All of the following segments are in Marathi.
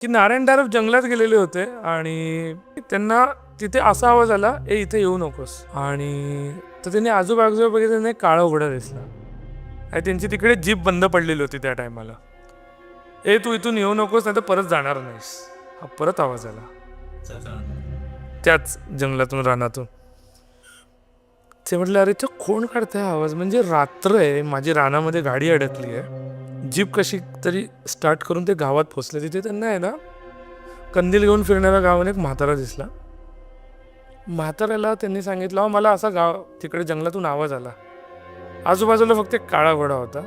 की नारायण धारप जंगलात गेलेले होते आणि त्यांना तिथे असा आवाज आला, ए इथे येऊ नकोस. आणि तर त्यांनी आजूबाजूला बघितलं, त्यांना एक काळा घोडा दिसला आणि त्यांची तिकडे जीप बंद पडलेली होती त्या टायमाला. ए तू इथून येऊ नकोस, नाही तर परत जाणार नाहीस. हा परत आवाज आला त्याच जंगलातून, रानातून. ते म्हटलं, अरे तो कोण काढताय आवाज, म्हणजे रात्र आहे, माझी रानामध्ये गाडी अडकली आहे. जीप कशी तरी स्टार्ट करून ते गावात पोचले. तिथे त्यांना आहे ना, कंदील घेऊन फिरणाऱ्या गावाने एक म्हातारा दिसला. म्हाताऱ्याला त्यांनी सांगितलं, मला असा गाव तिकडे जंगलातून आवाज आला. आजूबाजूला फक्त एक काळा घोडा होता.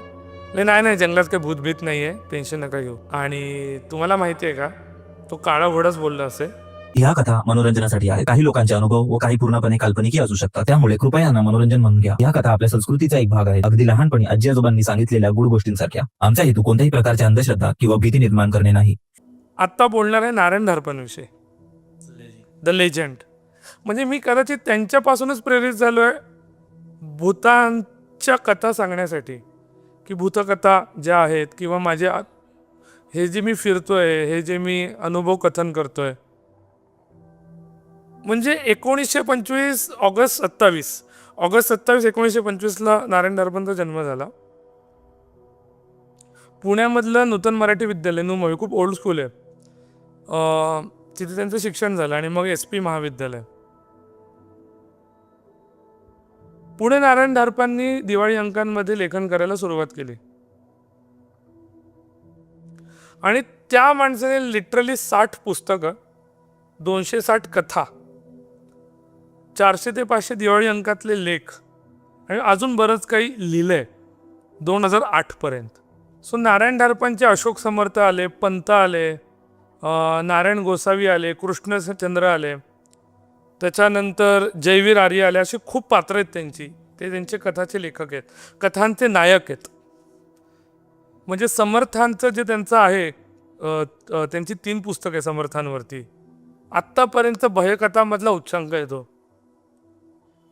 नाही नाही, जंगलात काही भूतभीत नाही आहे, टेन्शन नका घेऊ. आणि तुम्हाला माहिती आहे का, तो काळा घोडाच बोलला असे. ह्या कथा मनोरंजनासाठी आहे. काही लोकांचे अनुभव व काही पूर्णपणे काल्पनिक असू शकतात. त्यामुळे कृपया यांना मनोरंजन म्हणून घ्या. या कथा आपल्या संस्कृतीचा एक भाग आहे, अगदी लहानपणी आजी आजोबांनी सांगितलेल्या गुड गोष्टींसारख्या. आमचा हेतू कोणत्याही प्रकारची अंधश्रद्धा किंवा भीती निर्माण करणे नाही. आत्ता बोलणार आहे नारायण धारपांविषयी, द लेजंड. म्हणजे मी कदाचित त्यांच्यापासूनच प्रेरित झालो आहे भूतांच्या कथा सांगण्यासाठी, की भूतकथा ज्या आहेत किंवा हे जे मी फिरतोय, हे जे मी अनुभव कथन करतोय. म्हणजे 1925 ऑगस्ट 27 1925ला नारायण धारपांचा जन्म झाला. पुण्यामधलं नूतन मराठी विद्यालय, नुमवी, खूप ओल्ड स्कूल आहे, तिथे त्यांचं शिक्षण झालं. आणि मग SP महाविद्यालय. पुढे नारायण धारपांनी दिवाळी अंकांमध्ये लेखन करायला सुरुवात केली. आणि त्या माणसाने लिटरली 60 पुस्तकं, 260 कथा, 400 ते 500 दिवाळी अंकातले लेख आणि अजून बरंच काही लिहिलंय 2008 पर्यंत. सो नारायण धारपांचे अशोक समर्थ आले, पंत आले, नारायण गोसावी आले, कृष्णचंद्र आले, त्याच्यानंतर जयवीर आर्य आले. अशी खूप पात्र आहेत त्यांची. ते त्यांचे कथाचे लेखक आहेत, कथांचे नायक आहेत. म्हणजे समर्थांचं जे त्यांचं आहे, त्यांची 3 पुस्तकं आहे समर्थांवरती. आत्तापर्यंत भयकथामधला उच्चांक आहे तो.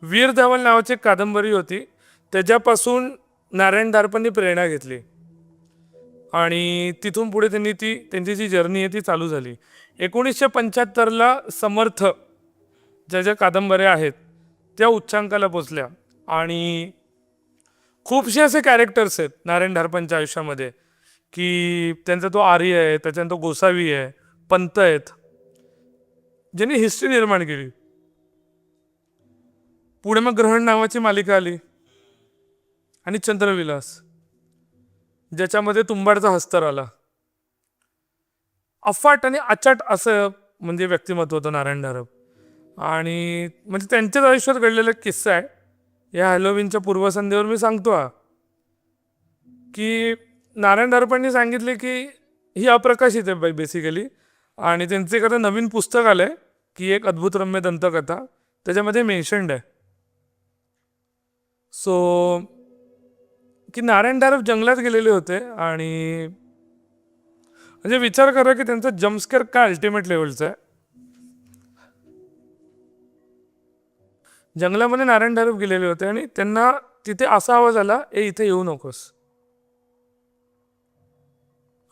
वीर धवल नावाची कादंबरी होती, त्याच्यापासून नारायण धारपांनी प्रेरणा घेतली आणि तिथून पुढे त्यांची जी जर्नी आहे ती चालू झाली. 1975ला समर्थ ज्या कादंबऱ्या आहेत त्या उच्चांकाला पोचल्या. आणि खूपसे असे कॅरेक्टर्स आहेत नारायण धारपांच्या आयुष्यामध्ये, की त्यांचा तो आर्य आहे, त्याच्यानंतर गोसावी आहे, पंत आहेत, ज्यांनी हिस्ट्री निर्माण केली. पुढे मग ग्रहण नावाची मालिका आली आणि चंद्रविलास, ज्याच्यामध्ये तुंबाडचा हस्तर आला. अफाट आणि अचाट असं म्हणजे व्यक्तिमत्व होतं नारायण धारप. आणि म्हणजे त्यांच्याच आयुष्यात घडलेला किस्सा आहे, या हॅलोविनच्या पूर्वसंध्येवर मी सांगतो की नारायण धारपांनी सांगितले की ही अप्रकाशित आहे बेसिकली, आणि त्यांचे एखादं नवीन पुस्तक आलं आहे की एक अद्भुत रम्य दंतकथा, त्याच्यामध्ये मेन्शन्ड आहे. सो की नारायण धारप जंगलात गेलेले होते आणि म्हणजे विचार करा की त्यांचा जम्पस्केअर काय अल्टिमेट लेवलचा आहे. जंगलामध्ये नारायण धारप गेलेले होते आणि त्यांना तिथे असा आवाज आला, ए इथे येऊ नकोस.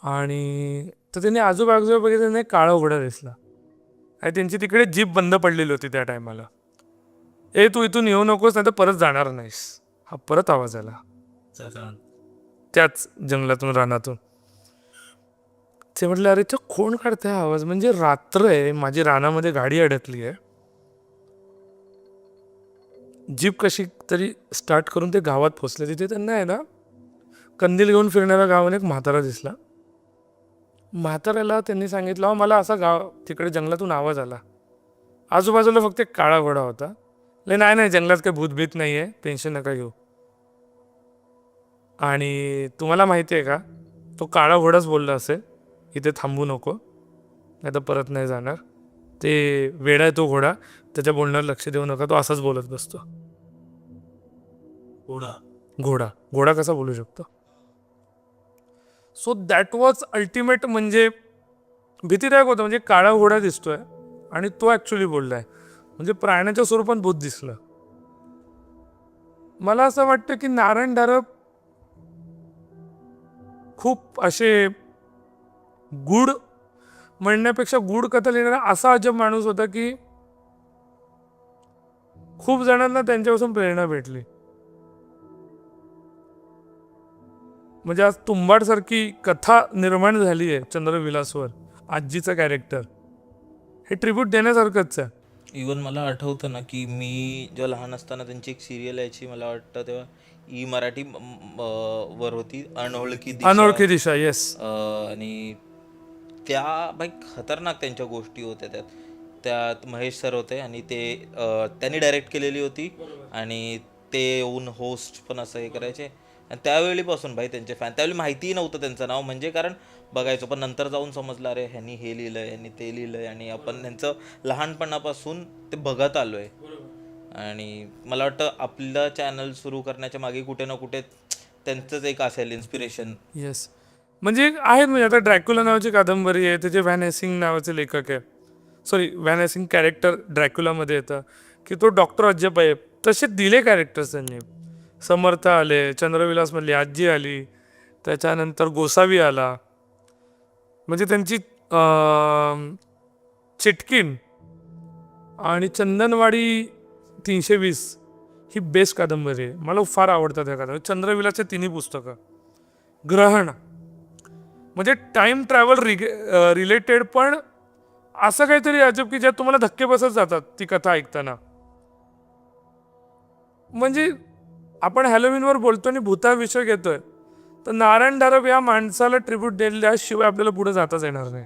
आणि तर त्यांनी आजूबाजूला बघितलं, त्यांना एक काळा घोडा दिसला आणि त्यांची तिकडे जीप बंद पडलेली होती त्या टायमाला. ए तू इथून येऊ नकोस, नाही तर परत जाणार नाहीस. हा परत आवाज आला त्याच जंगलातून, रानातून. ते म्हटलं, अरे तो कोण काढताय आवाज, म्हणजे रात्र आहे, माझी रानामध्ये गाडी अडकली आहे. जीप कशी तरी स्टार्ट करून ते गावात पोचले. तिथे त्यांना आहे ना, कंदील घेऊन फिरणाऱ्या गावाने एक म्हातारा दिसला. म्हाताऱ्याला त्यांनी सांगितलं, मला असा तिकडे जंगलातून आवाज आला. आजूबाजूला फक्त एक काळा घोडा होता. नाही जंगलात काही भूतभीत नाही आहे, टेन्शन नका घेऊ. आणि तुम्हाला माहिती आहे का, तो काळा घोडाच बोलला असेल, इथे थांबू नको, नाही तर परत नाही जाणार. ते वेडा आहे तो घोडा, त्याच्या बोलण्यावर लक्ष देऊ नका, तो असाच बोलत बसतो. घोडा कसा बोलू शकतो. So that was ultimate. म्हणजे भीतीदायक होतं. म्हणजे काळा घोडा दिसतोय आणि तो ॲक्च्युली बोललाय, म्हणजे प्राण्याच्या स्वरूपात भूत दिसलं. मला असं वाटतं की नारायण धारप खूप असे गुड म्हणण्यापेक्षा गूढ कथा लिहिणारा असा अजब माणूस होता की खूप जणांना त्यांच्यापासून प्रेरणा भेटली. म्हणजे आज तुंबाड सारखी कथा निर्माण झाली आहे चंद्रविलासवर, आजीचं कॅरेक्टर, हे ट्रिब्यूट देण्यासारखंच आहे. इवन मला आठवतं ना की मी जेव्हा लहान असताना त्यांची एक सिरियल यायची, मला वाटतं तेव्हा मराठी वर होती, अनोळखी दिशा. अनोळखी दिशा, येस. आणि त्या बाई खतरनाक त्यांच्या गोष्टी होत्या त्यात महेश सर होते आणि ते त्यांनी डायरेक्ट केलेली होती आणि ते येऊन होस्ट पण असं हे करायचे. आणि त्यावेळीपासून भाई त्यांचे फॅन, त्यावेळी माहितीही नव्हतं त्यांचं नाव, म्हणजे कारण बघायचो, पण नंतर जाऊन समजलं अरे ह्यांनी हे लिहिलंय, ह्यांनी ते लिहिलंय, आणि आपण त्यांचं लहानपणापासून ते बघत आलोय. आणि मला वाटतं आपलं चॅनल सुरू करण्याच्या मागे कुठे ना कुठे त्यांचंच एक असेल इन्स्पिरेशन. येस, म्हणजे आहेत. म्हणजे आता ड्रॅक्युला नावाची कादंबरी आहे, त्याचे व्हॅन हेसिंग नावाचे लेखक आहे, सॉरी व्हॅन हेसिंग कॅरेक्टर ड्रॅक्युलामध्ये येतं की तो डॉक्टर अज्जप आहे. तसे दिले कॅरेक्टर्स त्यांनी. समर्थ आले, चंद्रविलासमधली आजी आली, त्याच्यानंतर गोसावी आला. म्हणजे त्यांची चिटकीण आणि चंदनवाडी 320 ही बेस्ट कादंबरी आहे. मला फार आवडतात त्या कादंबरी. चंद्रविलासचे तिन्ही पुस्तकं. ग्रहण म्हणजे टाइम ट्रॅव्हल रिलेटेड, पण असं काहीतरी अजब की ज्यात तुम्हाला धक्के बसत जातात ती कथा ऐकताना. म्हणजे आपण हॅलोविनवर बोलतो आणि भूता विषय घेतोय, तर नारायण धारप या माणसाला ट्रिब्यूट दिल्याशिवाय आपल्याला पुढे जाताच येणार नाही.